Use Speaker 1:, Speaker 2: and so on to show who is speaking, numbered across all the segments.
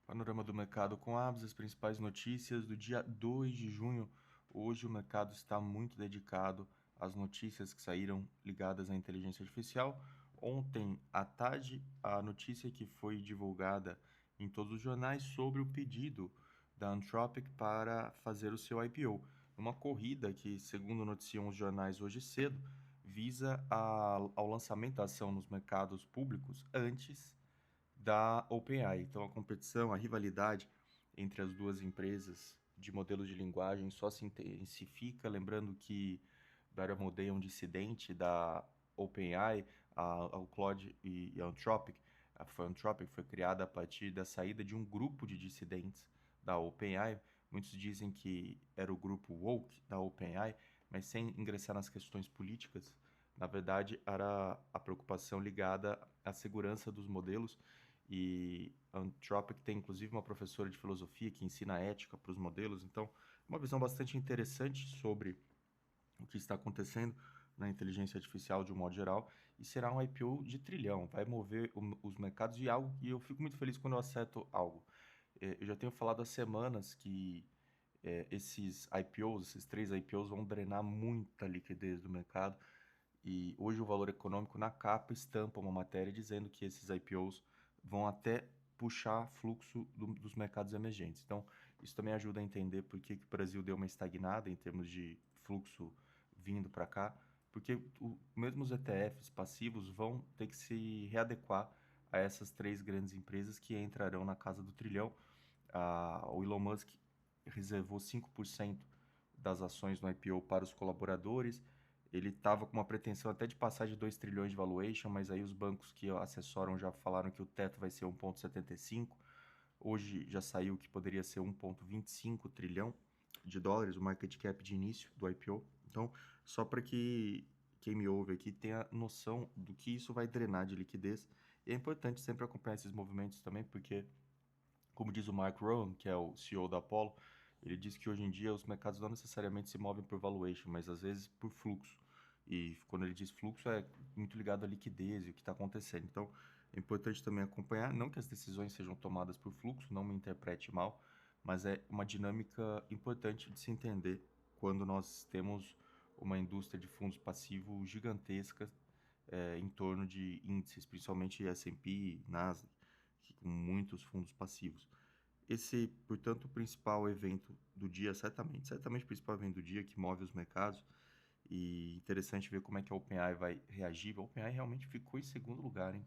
Speaker 1: Panorama do mercado com abas, as principais notícias do dia 2 de junho. Hoje o mercado está muito dedicado às notícias que saíram ligadas à inteligência artificial. Ontem à tarde, a notícia que foi divulgada em todos os jornais sobre o pedido da Anthropic para fazer o seu IPO. Uma corrida que, segundo noticiam os jornais hoje cedo, visa ao lançamento da ação nos mercados públicos antes da OpenAI. Então, a competição, a rivalidade entre as duas empresas de modelos de linguagem só se intensifica. Lembrando que Dario Amodei é um dissidente da OpenAI, o Claude e a Anthropic. A Anthropic foi criada a partir da saída de um grupo de dissidentes da OpenAI. Muitos dizem que era o grupo woke da OpenAI, mas sem ingressar nas questões políticas. Na verdade, era a preocupação ligada à segurança dos modelos, e a Anthropic tem inclusive uma professora de filosofia que ensina ética para os modelos. Então, uma visão bastante interessante sobre o que está acontecendo na inteligência artificial de um modo geral, e será um IPO de trilhão, vai mover os mercados de algo, e eu fico muito feliz quando eu acerto algo. Eu já tenho falado há semanas que esses IPOs, esses três IPOs vão drenar muita liquidez do mercado, e hoje o Valor Econômico na capa estampa uma matéria dizendo que esses IPOs vão até puxar fluxo dos mercados emergentes. Então, isso também ajuda a entender por que o Brasil deu uma estagnada em termos de fluxo vindo para cá, porque mesmo os ETFs passivos vão ter que se readequar a essas três grandes empresas que entrarão na casa do trilhão. O Elon Musk reservou 5% das ações no IPO para os colaboradores. Ele estava com uma pretensão até de passar de 2 trilhões de valuation, mas aí os bancos que assessoram já falaram que o teto vai ser 1,75. Hoje já saiu que poderia ser 1,25 trilhão de dólares, o market cap de início do IPO. Então, só para que quem me ouve aqui tenha noção do que isso vai drenar de liquidez. E é importante sempre acompanhar esses movimentos também, porque, como diz o Mark Rowan, que é o CEO da Apollo, ele diz que hoje em dia os mercados não necessariamente se movem por valuation, mas às vezes por fluxo. E quando ele diz fluxo, é muito ligado à liquidez e o que está acontecendo. Então, é importante também acompanhar, não que as decisões sejam tomadas por fluxo, não me interprete mal, mas é uma dinâmica importante de se entender quando nós temos uma indústria de fundos passivos gigantesca em torno de índices, principalmente S&P, Nasdaq, com muitos fundos passivos. Esse, portanto, o principal evento do dia, certamente o principal evento do dia que move os mercados, e interessante ver como é que a OpenAI vai reagir. A OpenAI realmente ficou em segundo lugar, hein?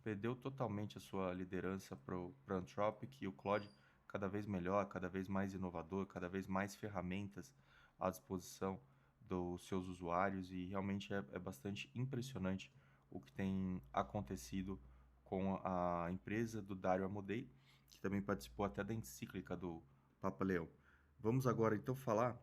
Speaker 1: Perdeu totalmente a sua liderança para a Anthropic, e o Claude cada vez melhor, cada vez mais inovador, cada vez mais ferramentas à disposição dos seus usuários, e realmente é bastante impressionante o que tem acontecido com a empresa do Dario Amodei, que também participou até da encíclica do Papa Leão. Vamos agora então falar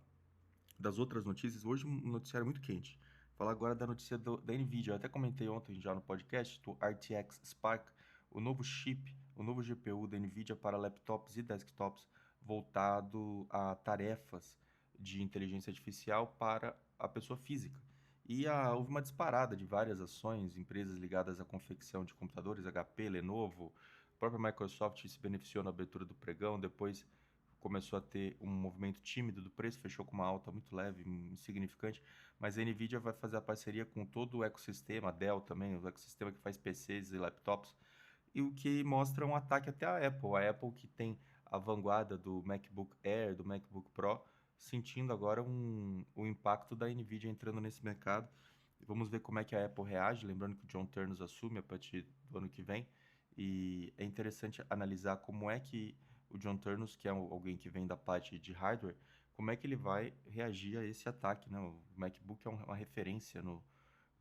Speaker 1: das outras notícias. Hoje um noticiário muito quente. Falar agora da notícia da NVIDIA. Eu até comentei ontem já no podcast do RTX Spark, o novo chip, o novo GPU da NVIDIA para laptops e desktops voltado a tarefas de inteligência artificial para a pessoa física. E houve uma disparada de várias ações, empresas ligadas à confecção de computadores, HP, Lenovo, a própria Microsoft se beneficiou na abertura do pregão, depois começou a ter um movimento tímido do preço, fechou com uma alta muito leve, insignificante, mas a Nvidia vai fazer a parceria com todo o ecossistema, a Dell também, o ecossistema que faz PCs e laptops, e o que mostra um ataque até a Apple que tem a vanguarda do MacBook Air, do MacBook Pro, sentindo agora o impacto da Nvidia entrando nesse mercado. Vamos ver como é que a Apple reage, lembrando que o John Ternus assume a partir do ano que vem, e é interessante analisar como é que o John Ternus, que é alguém que vem da parte de hardware, como é que ele vai reagir a esse ataque, né? O MacBook é uma referência no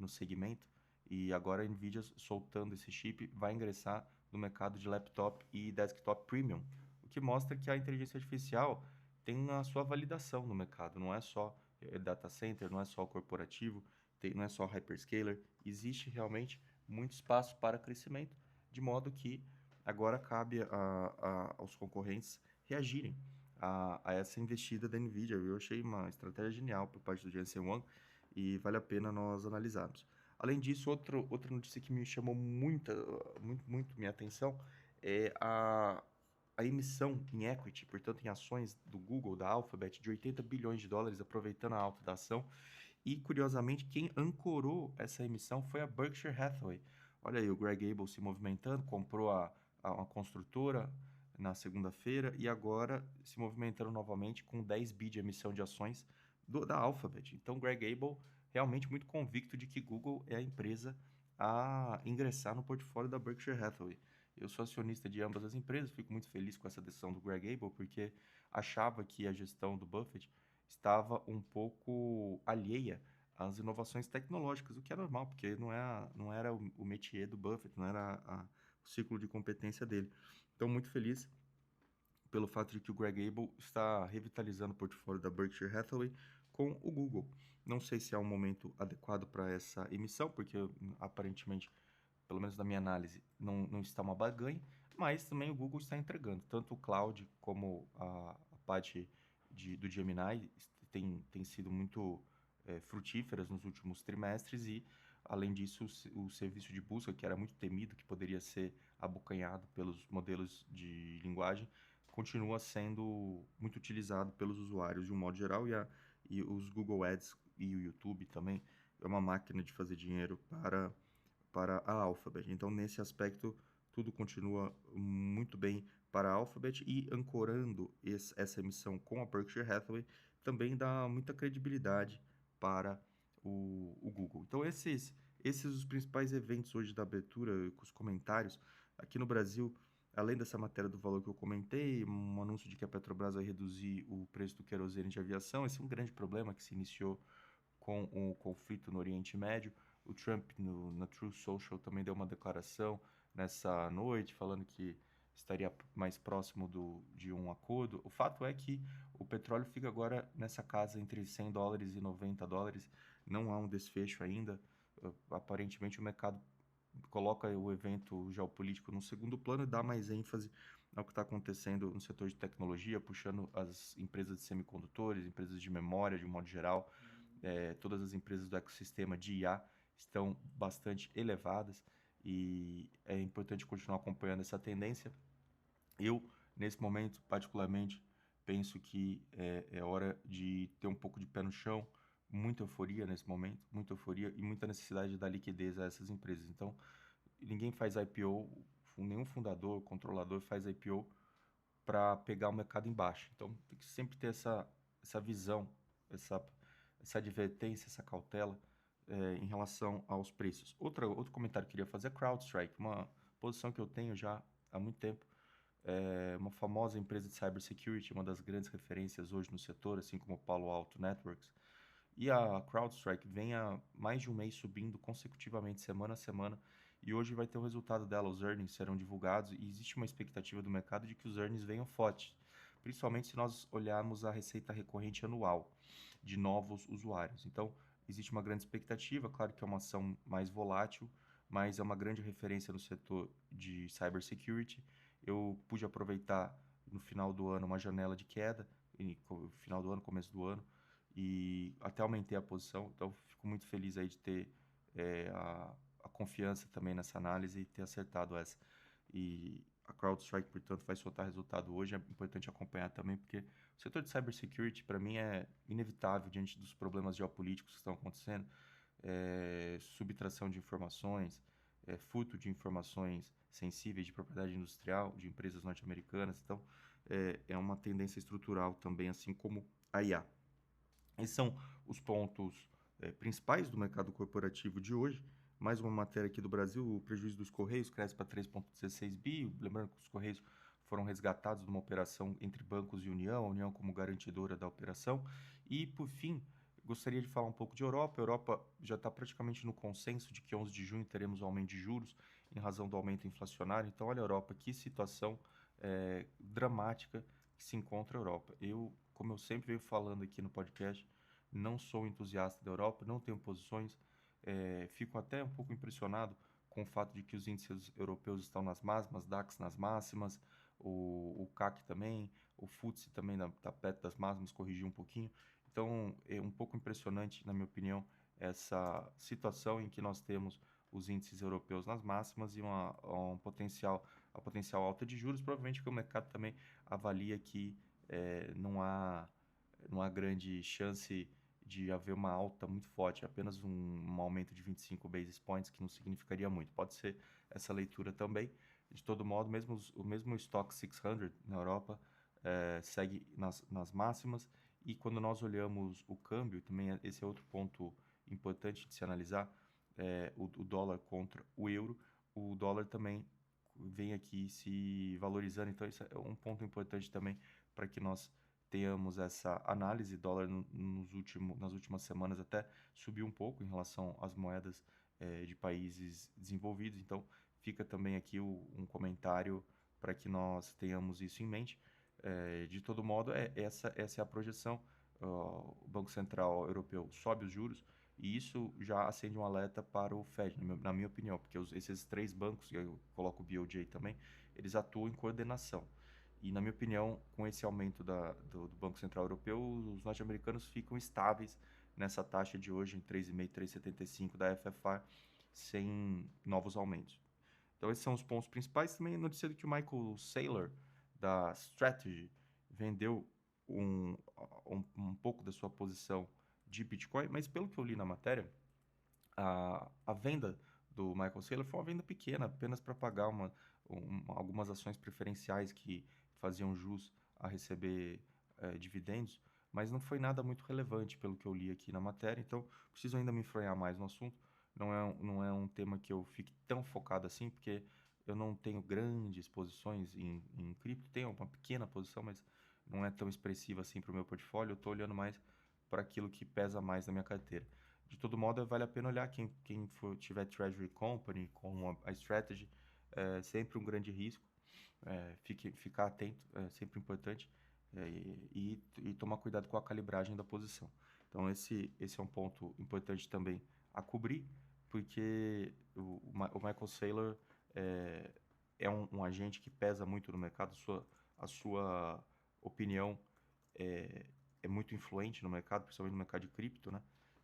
Speaker 1: segmento, e agora a Nvidia, soltando esse chip, vai ingressar no mercado de laptop e desktop premium, o que mostra que a inteligência artificial tem a sua validação no mercado, não é só data center, não é só corporativo, não é só hyperscaler, existe realmente muito espaço para crescimento, de modo que agora cabe aos concorrentes reagirem a essa investida da NVIDIA. Eu achei uma estratégia genial por parte do Jensen Huang, e vale a pena nós analisarmos. Além disso, outra notícia que me chamou muito minha atenção é a emissão em equity, portanto em ações do Google, da Alphabet, de 80 bilhões de dólares, aproveitando a alta da ação. E, curiosamente, quem ancorou essa emissão foi a Berkshire Hathaway. Olha aí, o Greg Abel se movimentando, comprou uma construtora na segunda-feira e agora se movimentando novamente com 10 bi de emissão de ações da Alphabet. Então, Greg Abel realmente muito convicto de que Google é a empresa a ingressar no portfólio da Berkshire Hathaway. Eu sou acionista de ambas as empresas, fico muito feliz com essa decisão do Greg Abel, porque achava que a gestão do Buffett estava um pouco alheia às inovações tecnológicas, o que é normal, porque não era o métier do Buffett, não era o ciclo de competência dele. Então, muito feliz pelo fato de que o Greg Abel está revitalizando o portfólio da Berkshire Hathaway com o Google. Não sei se é um momento adequado para essa emissão, porque aparentemente, pelo menos na minha análise, não está uma barganha, mas também o Google está entregando. Tanto o Cloud como a parte do Gemini tem sido muito frutíferas nos últimos trimestres e, além disso, o serviço de busca, que era muito temido, que poderia ser abocanhado pelos modelos de linguagem, continua sendo muito utilizado pelos usuários de um modo geral e os Google Ads e o YouTube também é uma máquina de fazer dinheiro para a Alphabet. Então, nesse aspecto, tudo continua muito bem para a Alphabet e ancorando essa emissão com a Berkshire Hathaway também dá muita credibilidade para o Google. Então, esses os principais eventos hoje da abertura, com os comentários. Aqui no Brasil, além dessa matéria do valor que eu comentei, um anúncio de que a Petrobras vai reduzir o preço do querosene de aviação. Esse é um grande problema que se iniciou com o conflito no Oriente Médio. O Trump, na Truth Social, também deu uma declaração nessa noite, falando que estaria mais próximo de um acordo. O fato é que o petróleo fica agora nessa casa entre $100 e $90. Não há um desfecho ainda. Aparentemente, o mercado coloca o evento geopolítico no segundo plano e dá mais ênfase ao que está acontecendo no setor de tecnologia, puxando as empresas de semicondutores, empresas de memória de um modo geral. Todas as empresas do ecossistema de IA estão bastante elevadas e é importante continuar acompanhando essa tendência. Eu, nesse momento, particularmente, penso que é hora de ter um pouco de pé no chão, muita euforia nesse momento, muita euforia e muita necessidade de dar liquidez a essas empresas. Então, ninguém faz IPO, nenhum fundador, controlador faz IPO para pegar o mercado em baixa. Então, tem que sempre ter essa visão, essa, essa advertência, essa cautela em relação aos preços. Outro comentário que eu queria fazer é CrowdStrike, uma posição que eu tenho já há muito tempo. É uma famosa empresa de cybersecurity, uma das grandes referências hoje no setor, assim como o Palo Alto Networks. E a CrowdStrike vem há mais de um mês subindo consecutivamente, semana a semana, e hoje vai ter o resultado dela. Os earnings serão divulgados e existe uma expectativa do mercado de que os earnings venham fortes, principalmente se nós olharmos a receita recorrente anual de novos usuários. Então, existe uma grande expectativa, claro que é uma ação mais volátil, mas é uma grande referência no setor de cybersecurity. Eu pude aproveitar no final do ano uma janela de queda, final do ano, começo do ano, e até aumentei a posição, então fico muito feliz aí de ter a confiança também nessa análise e ter acertado essa. E a CrowdStrike, portanto, vai soltar resultado hoje, é importante acompanhar também, porque o setor de cybersecurity, para mim, é inevitável diante dos problemas geopolíticos que estão acontecendo, subtração de informações, furto de informações sensíveis de propriedade industrial, de empresas norte-americanas, então é uma tendência estrutural também, assim como a IA. Esses são os pontos principais do mercado corporativo de hoje. Mais uma matéria aqui do Brasil, o prejuízo dos Correios cresce para 3,16 bi. Lembrando que os Correios foram resgatados de uma operação entre bancos e União, a União como garantidora da operação. E, por fim, gostaria de falar um pouco de Europa. A Europa já está praticamente no consenso de que 11 de junho teremos um aumento de juros em razão do aumento inflacionário. Então, olha a Europa, que situação dramática que se encontra a Europa. Como eu sempre venho falando aqui no podcast, não sou entusiasta da Europa, não tenho posições, fico até um pouco impressionado com o fato de que os índices europeus estão nas máximas, DAX nas máximas, o CAC também, o FTSE também está perto das máximas, corrigiu um pouquinho. Então, é um pouco impressionante, na minha opinião, essa situação em que nós temos os índices europeus nas máximas e um potencial a potencial alta de juros, provavelmente que o mercado também avalia que não há grande chance de haver uma alta muito forte, apenas um aumento de 25 basis points, que não significaria muito. Pode ser essa leitura também. De todo modo, o mesmo Stoxx 600 na Europa segue nas máximas, e quando nós olhamos o câmbio, também esse é outro ponto importante de se analisar, o dólar contra o euro, o dólar também vem aqui se valorizando, então isso é um ponto importante também para que nós tenhamos essa análise. Dólar nas últimas semanas até subiu um pouco em relação às moedas de países desenvolvidos, então fica também aqui um comentário para que nós tenhamos isso em mente. De todo modo, essa é a projeção. O Banco Central Europeu sobe os juros, e isso já acende um alerta para o Fed, na minha opinião, porque esses três bancos, e eu coloco o BOJ também, eles atuam em coordenação. E, na minha opinião, com esse aumento do Banco Central Europeu, os norte-americanos ficam estáveis nessa taxa de hoje, em 3,5, 3,75 da FFA, sem novos aumentos. Então, esses são os pontos principais. Também notícia que o Michael Saylor, da Strategy, vendeu um pouco da sua posição de Bitcoin, mas pelo que eu li na matéria, a venda do Michael Saylor foi uma venda pequena, apenas para pagar algumas ações preferenciais que faziam jus a receber dividendos, mas não foi nada muito relevante pelo que eu li aqui na matéria, então preciso ainda me enfronhar mais no assunto. Não é um tema que eu fique tão focado assim, porque eu não tenho grandes posições em cripto, tenho uma pequena posição, mas não é tão expressiva assim para o meu portfólio. Eu estou olhando mais para aquilo que pesa mais na minha carteira. De todo modo, vale a pena olhar quem tiver Treasury Company com a Strategy, é sempre um grande risco. Ficar atento é sempre importante, e tomar cuidado com a calibragem da posição. Então, esse é um ponto importante também a cobrir, porque o Michael Saylor é um agente que pesa muito no mercado, a sua opinião é, é muito influente no mercado, principalmente no mercado de cripto, né?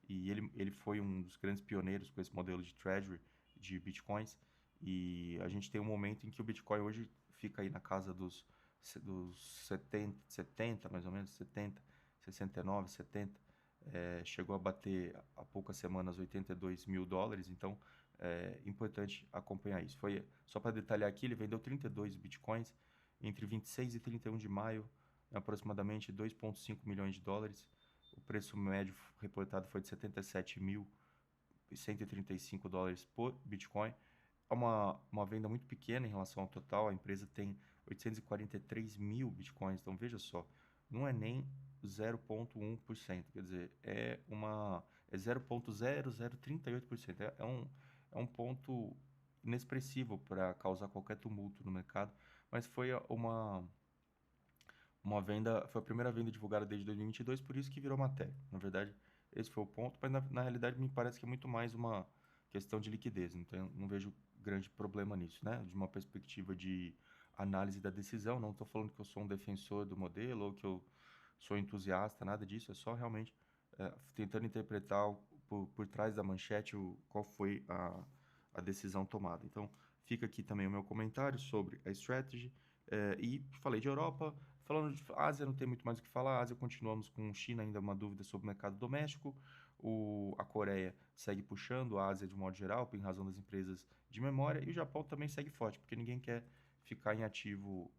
Speaker 1: E ele foi um dos grandes pioneiros com esse modelo de treasury de bitcoins. E a gente tem um momento em que o Bitcoin hoje fica aí na casa dos 70 mais ou menos, 70, 69, 70. Chegou a bater há poucas semanas $82.000, então é importante acompanhar isso. Só para detalhar aqui, ele vendeu 32 bitcoins entre 26 e 31 de maio, aproximadamente 2,5 milhões de dólares. O preço médio reportado foi de $77.135 por Bitcoin. É uma venda muito pequena em relação ao total. A empresa tem 843 mil Bitcoins, então veja só, não é nem 0,1%, quer dizer, é 0,0038%. É um ponto inexpressivo para causar qualquer tumulto no mercado, mas foi uma venda, foi a primeira venda divulgada desde 2022, por isso que virou matéria. Na verdade, esse foi o ponto, mas na realidade me parece que é muito mais uma questão de liquidez, então não vejo grande problema nisso, né? De uma perspectiva de análise da decisão, não estou falando que eu sou um defensor do modelo ou que eu sou entusiasta, nada disso, é só realmente tentando interpretar por trás da manchete qual foi a decisão tomada. Então, fica aqui também o meu comentário sobre a strategy, e falei de Europa. Falando de Ásia, não tem muito mais o que falar. Ásia, continuamos com China, ainda uma dúvida sobre o mercado doméstico. A Coreia segue puxando a Ásia de modo geral, em razão das empresas de memória. E o Japão também segue forte, porque ninguém quer ficar em ativo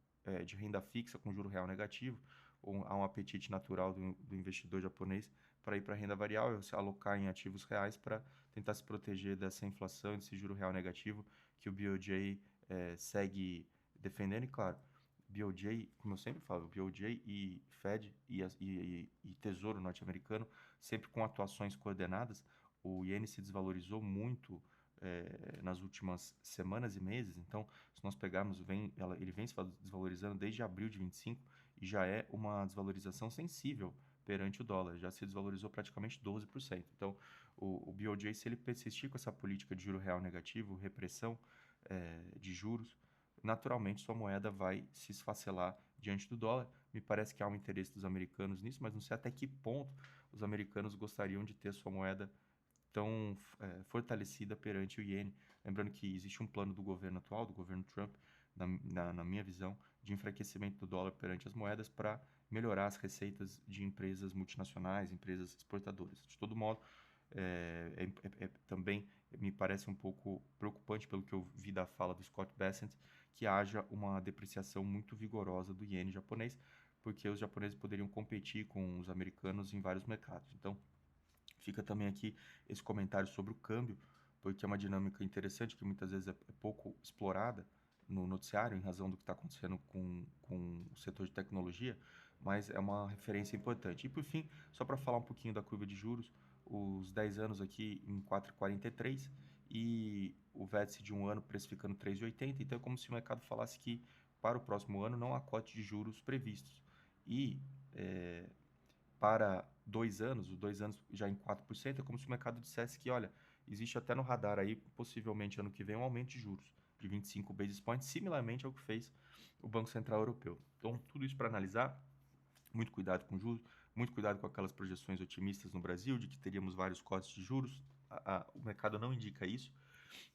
Speaker 1: de renda fixa com juro real negativo. Há um apetite natural do investidor japonês para ir para a renda variável, se alocar em ativos reais para tentar se proteger dessa inflação, desse juro real negativo que o BOJ segue defendendo. E claro, BOJ, como eu sempre falo, BOJ e Fed e Tesouro norte-americano, sempre com atuações coordenadas. O iene se desvalorizou muito nas últimas semanas e meses, então, se nós pegarmos, ele vem se desvalorizando desde abril de 25, e já é uma desvalorização sensível perante o dólar, já se desvalorizou praticamente 12%. Então, o BOJ, se ele persistir com essa política de juro real negativo, repressão de juros, naturalmente sua moeda vai se esfacelar diante do dólar. Me parece que há um interesse dos americanos nisso, mas não sei até que ponto os americanos gostariam de ter sua moeda tão fortalecida perante o iene. Lembrando que existe um plano do governo atual, do governo Trump, na minha visão, de enfraquecimento do dólar perante as moedas para melhorar as receitas de empresas multinacionais, empresas exportadoras. De todo modo, também me parece um pouco preocupante, pelo que eu vi da fala do Scott Bessent, que haja uma depreciação muito vigorosa do iene japonês, porque os japoneses poderiam competir com os americanos em vários mercados. Então, fica também aqui esse comentário sobre o câmbio, porque é uma dinâmica interessante que muitas vezes é pouco explorada no noticiário, em razão do que está acontecendo com o setor de tecnologia, mas é uma referência importante. E por fim, só para falar um pouquinho da curva de juros, os 10 anos aqui em 4,43 e o vértice de um ano precificando 3,80, então é como se o mercado falasse que para o próximo ano não há corte de juros previstos. E para 2 anos, os 2 anos já em 4%, é como se o mercado dissesse que, olha, existe até no radar aí, possivelmente ano que vem, um aumento de juros de 25 basis points, similarmente ao que fez o Banco Central Europeu. Então, tudo isso para analisar, muito cuidado com juros, muito cuidado com aquelas projeções otimistas no Brasil de que teríamos vários cortes de juros. O mercado não indica isso.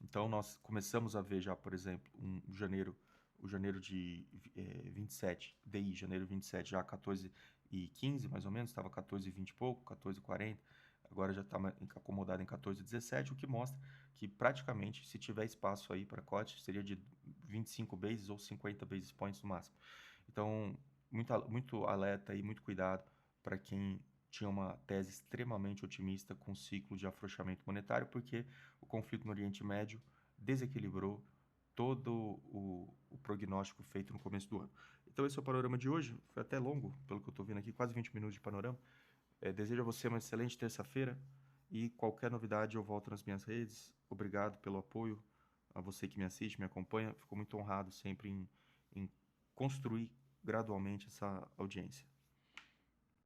Speaker 1: Então, nós começamos a ver já, por exemplo, o janeiro de 27, DI, janeiro 27, já 14,15 mais ou menos, estava 14,20 e pouco, 14,40, agora já está acomodado em 14,17, o que mostra que praticamente, se tiver espaço aí para corte, seria de 25 bases ou 50 basis points no máximo. Então, muito alerta e muito cuidado para quem tinha uma tese extremamente otimista com o ciclo de afrouxamento monetário, porque o conflito no Oriente Médio desequilibrou todo o prognóstico feito no começo do ano. Então esse é o panorama de hoje, foi até longo, pelo que eu estou vendo aqui, quase 20 minutos de panorama. Desejo a você uma excelente terça-feira e qualquer novidade eu volto nas minhas redes. Obrigado pelo apoio, a você que me assiste, me acompanha. Fico muito honrado sempre em construir gradualmente essa audiência.